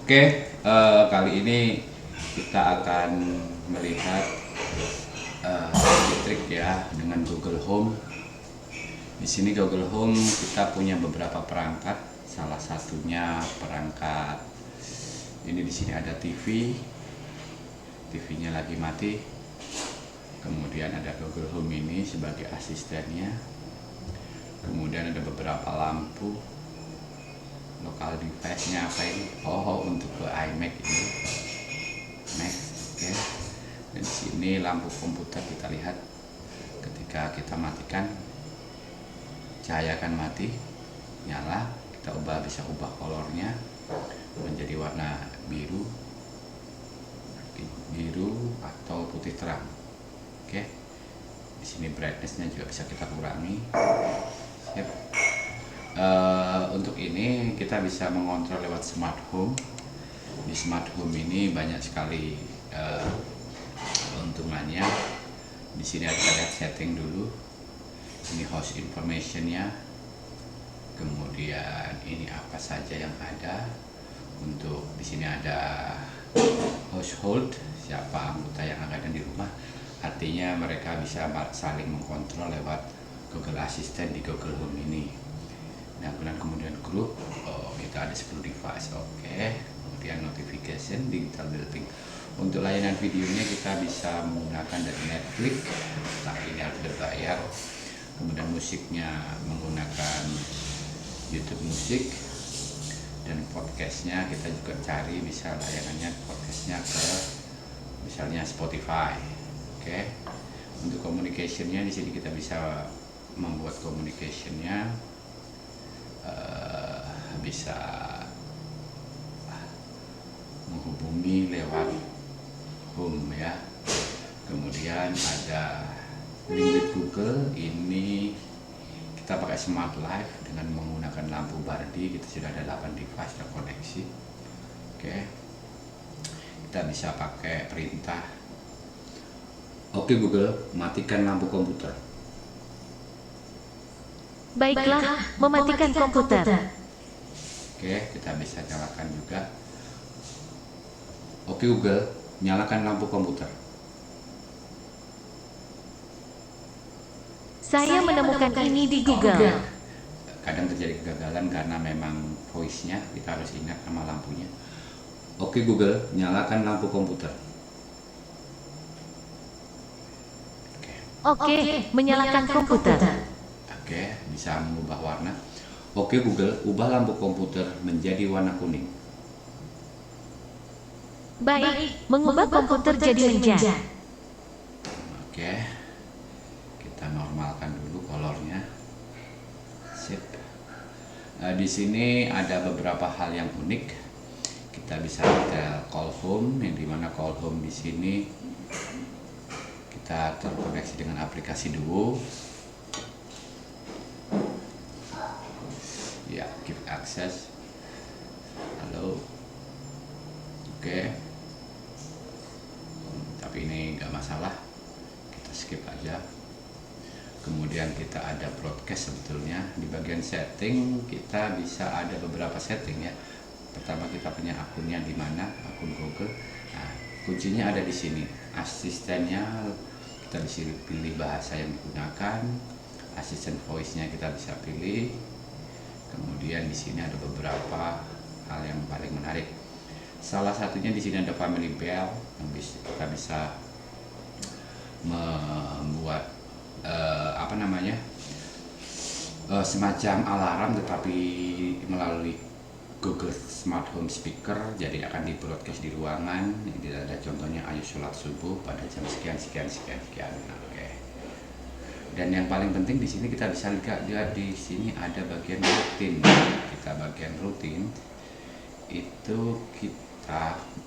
Oke, kali ini kita akan melihat trik ya dengan Google Home. Di sini Google Home kita punya beberapa perangkat, salah satunya perangkat ini. Di sini ada TV, TV-nya lagi mati. Kemudian ada Google Home ini sebagai asistennya. Kemudian ada beberapa lampu. Lokal device-nya apa ini? Oh, untuk ke iMac ini. Mac, oke. Dan di sini lampu komputer kita lihat ketika kita matikan cahaya akan mati, nyala. Kita bisa ubah colornya menjadi warna biru atau putih terang. Oke. Di sini brightness-nya juga bisa kita kurangi. Yep. Untuk ini kita bisa mengontrol lewat smart home. Di smart home ini banyak sekali keuntungannya. Di sini kita lihat setting dulu. Ini host information-nya. Kemudian ini apa saja yang ada. Untuk di sini ada household, siapa anggota yang ada di rumah. Artinya mereka bisa saling mengkontrol lewat Google Assistant di Google Home ini. Nah, kemudian grup, kita ada 10 device, oke. Kemudian notification, digital building. Untuk layanan videonya kita bisa menggunakan dari Netflix, tapi ini harus berbayar. Kemudian musiknya menggunakan YouTube Music, dan podcastnya kita juga cari bisa layanannya podcastnya ke misalnya Spotify, oke. Untuk communicationnya di sini kita bisa membuat communicationnya. Bisa menghubungi lewat home ya. Kemudian ada link with Google, ini kita pakai smart life dengan menggunakan lampu Bardi. Kita sudah ada 8 device terkoneksi. Oke, kita bisa pakai perintah. Oke Google, matikan lampu komputer. Baiklah, mematikan komputer. Oke, kita bisa nyalakan juga. Oke Google, nyalakan lampu komputer. Saya menemukan ini di Google. Kadang terjadi kegagalan karena memang voice-nya, kita harus ingat nama lampunya. Oke Google, nyalakan lampu komputer. Oke, menyalakan komputer. Oke, bisa mengubah warna. Oke Google, ubah lampu komputer menjadi warna kuning. Baik, mengubah komputer jadi menja. Oke, kita normalkan dulu colornya. Sip. Di sini ada beberapa hal yang unik. Kita bisa call home, yang dimana call home di sini kita terkoneksi dengan aplikasi Duo. Ya, give access. Halo. Oke. Tapi ini nggak masalah. Kita skip aja. Kemudian kita ada broadcast sebetulnya. Di bagian setting kita bisa ada beberapa setting ya. Pertama kita punya akunnya di mana? Akun Google. Nah, kuncinya ada di sini. Asistennya kita bisa pilih bahasa yang digunakan. Asisten voice-nya kita bisa pilih. Kemudian di sini ada beberapa hal yang paling menarik. Salah satunya di sini ada family bell, yang kita bisa membuat semacam alarm, tetapi melalui Google Smart Home Speaker. Jadi akan di broadcast di ruangan. Ini ada contohnya, ayo sholat subuh pada jam sekian. Oke. Dan yang paling penting di sini kita bisa lihat di sini ada bagian rutin. Kita bagian rutin itu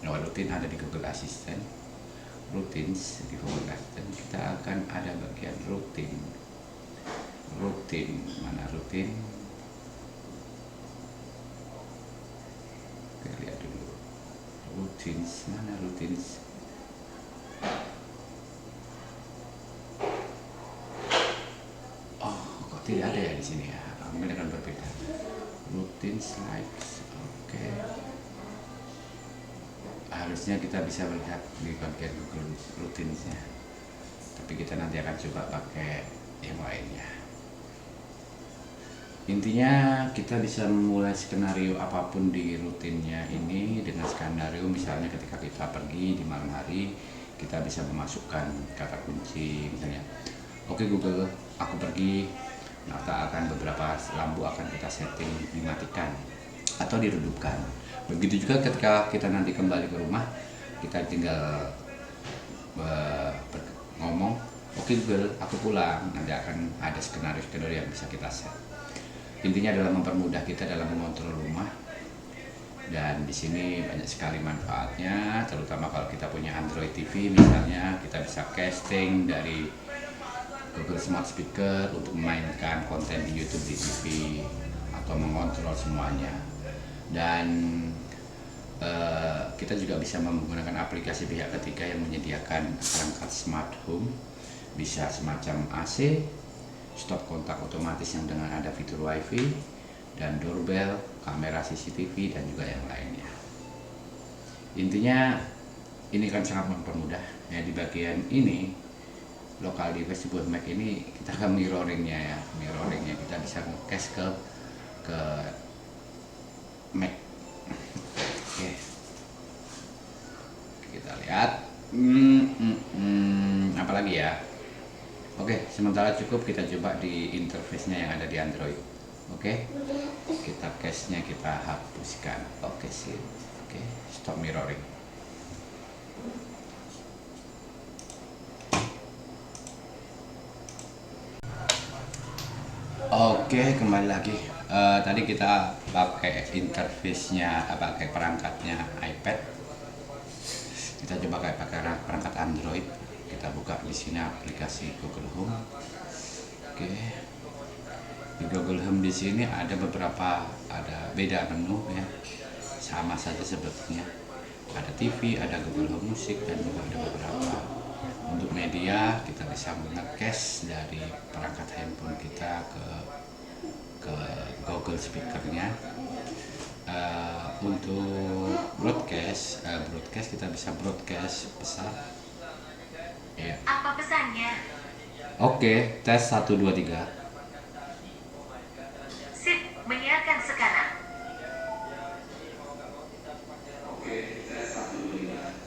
rutin ada di Google Assistant. Routines di Google Assistant kita akan ada bagian rutin. Mana rutin? Kita lihat dulu. Routines, mana routines? Tidak ada ya di sini ya, mungkin akan berbeda. Routine slides, oke. harusnya kita bisa melihat di bagian Google Rutinsnya, tapi kita nanti akan coba pakai yang lainnya. Intinya kita bisa memulai skenario apapun di rutinnya ini dengan skenario misalnya ketika kita pergi di malam hari, kita bisa memasukkan kata kunci misalnya, oke Google, aku pergi, maka akan beberapa lampu akan kita setting dimatikan atau diredupkan. Begitu juga ketika kita nanti kembali ke rumah, kita tinggal ngomong, oke Google, aku pulang, nanti akan ada skenario-skenario yang bisa kita set. Intinya adalah mempermudah kita dalam mengontrol rumah, dan di sini banyak sekali manfaatnya, terutama kalau kita punya Android TV misalnya, kita bisa casting dari Google Smart Speaker untuk memainkan konten di YouTube di TV atau mengontrol semuanya. Dan kita juga bisa menggunakan aplikasi pihak ketiga yang menyediakan perangkat smart home, bisa semacam AC, stop kontak otomatis yang dengan ada fitur WiFi, dan doorbell, kamera CCTV, dan juga yang lainnya. Intinya ini kan sangat mempermudah ya. Di bagian ini local device sebuah Mac ini kita akan mirroringnya ya, kita bisa nge-cache ke Mac. Oke, kita lihat apalagi ya. Oke, sementara cukup, kita coba di interface-nya yang ada di Android. Oke, kita cache-nya kita hapuskan. Oke, sip. Oke, stop mirroring. Oke, kembali lagi. Tadi kita pakai interface-nya, pakai perangkatnya iPad. Kita coba pakai perangkat Android. Kita buka di sini aplikasi Google Home. Oke, di Google Home di sini ada beda menu ya, sama saja sebetulnya. Ada TV, ada Google Home Music, dan juga ada beberapa untuk media. Kita bisa nge-cache dari perangkat handphone kita ke Google Speaker-nya. Untuk broadcast kita bisa broadcast pesan. Ya. Apa pesannya? Oke, tes 1 2 3. Sip, menyiarkan sekarang.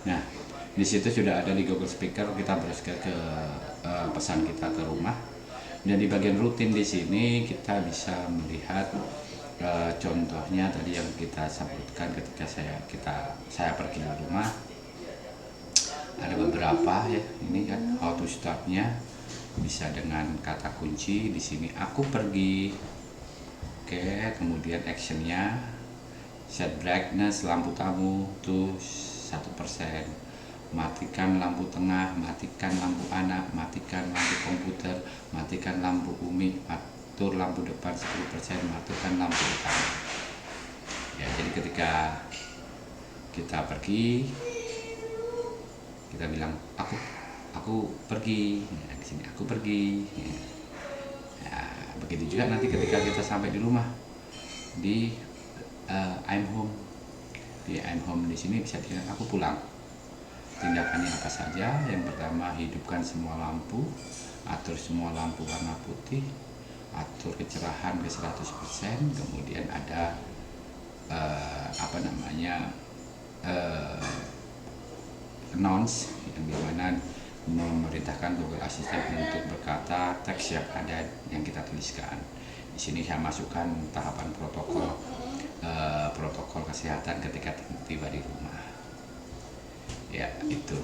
Nah, di situ sudah ada di Google Speaker, kita broadcast ke pesan kita ke rumah. Dan di bagian rutin di sini kita bisa melihat contohnya tadi yang kita sebutkan ketika saya pergi ke rumah. Ada beberapa ya, ini kan how to start-nya bisa dengan kata kunci di sini aku pergi. Oke, kemudian action-nya set brightness lampu tamu tuh 1%, matikan lampu tengah, matikan lampu anak, matikan lampu komputer, matikan lampu umi, atur lampu depan 10%, matikan lampu utama. Ya, jadi ketika kita pergi, kita bilang aku pergi, ya, di sini aku pergi. Ya, begitu juga nanti ketika kita sampai di rumah di I'm home. Di I'm home di sini bisa bilang aku pulang. Tindakannya apa saja? Yang pertama, hidupkan semua lampu, atur semua lampu warna putih, atur kecerahan ke 100%, kemudian ada announce yang dimana memerintahkan Google Assistant untuk berkata teks yang ada yang kita tuliskan. Di sini saya masukkan tahapan protokol kesehatan ketika tiba di rumah. Ya, itu.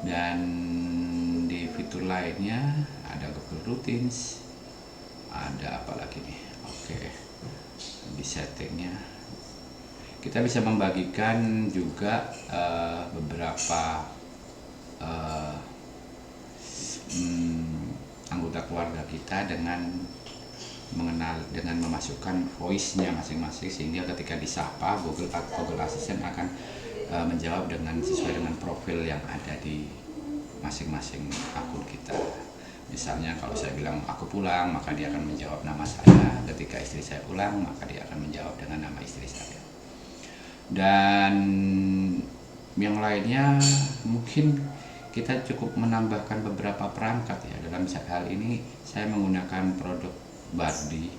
Dan di fitur lainnya ada Google Routines. Ada apa lagi nih? Oke. Di settingnya kita bisa membagikan juga beberapa anggota keluarga kita dengan memasukkan voice-nya masing-masing, sehingga ketika disapa Google Assistant akan menjawab sesuai dengan profil yang ada di masing-masing akun kita. Misalnya kalau saya bilang aku pulang, maka dia akan menjawab nama saya. Ketika istri saya pulang, maka dia akan menjawab dengan nama istri saya. Dan yang lainnya mungkin kita cukup menambahkan beberapa perangkat ya. Dalam hal ini saya menggunakan produk Bardi.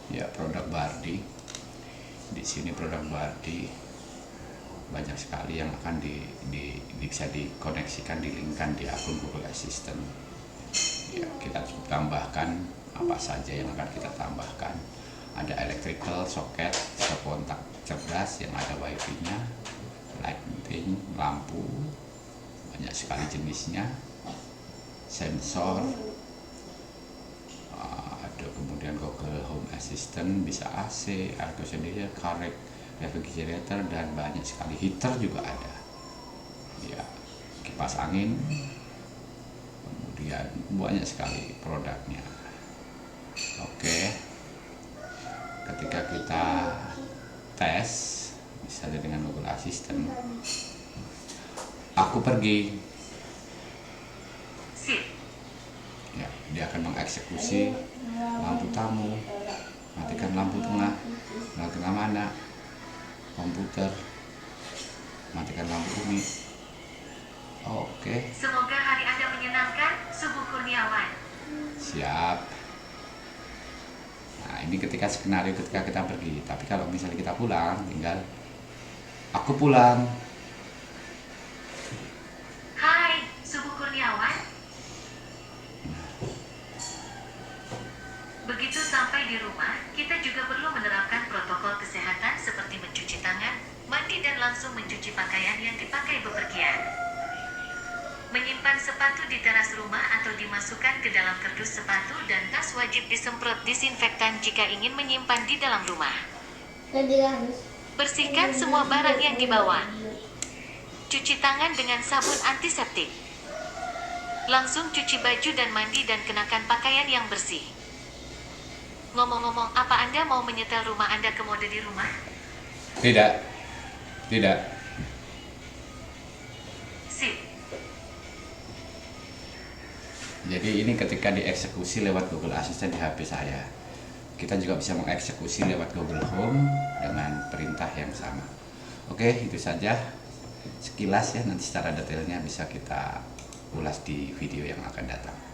Ya, produk Bardi. Di sini produk Bardi banyak sekali yang akan bisa dikoneksikan, dilingkan di akun Google Assistant. Ya, kita cukup tambahkan apa saja yang akan kita tambahkan. Ada electrical socket, kontak cerdas yang ada wifi-nya, lighting, lampu, banyak sekali jenisnya, sensor, ada kemudian Google Home Assistant, bisa AC, air conditioner, car refrigerator, dan banyak sekali, heater juga ada ya, kipas angin, kemudian banyak sekali produknya. Oke, ketika kita tes misalnya dengan Google Assistant, aku pergi Sip. ya, dia akan mengeksekusi lampu tamu, matikan lampu tengah, matikan mana, komputer, matikan lampu bumi. Oke, Semoga hari Anda menyenangkan, Subuh Kurniawan. siap. Nah, ini ketika skenario ketika kita pergi. Tapi kalau misalnya kita pulang, tinggal aku pulang. Hai, Subuh Kurniawan. Begitu sampai di rumah, kita juga perlu menerapkan protokol kesehatan seperti mencuci tangan, mandi dan langsung mencuci pakaian yang dipakai bepergian. Menyimpan sepatu di teras rumah atau dimasukkan ke dalam kardus sepatu dan tas, wajib disemprot disinfektan jika ingin menyimpan di dalam rumah. Bersihkan semua barang yang dibawa. Cuci tangan dengan sabun antiseptik. Langsung cuci baju dan mandi dan kenakan pakaian yang bersih. Ngomong-ngomong, apa Anda mau menyetel rumah Anda ke mode di rumah? Tidak, tidak. Sip. Jadi ini ketika dieksekusi lewat Google Assistant di HP saya. Kita juga bisa mengeksekusi lewat Google Home dengan perintah yang sama. Oke, itu saja sekilas ya, nanti secara detailnya bisa kita ulas di video yang akan datang.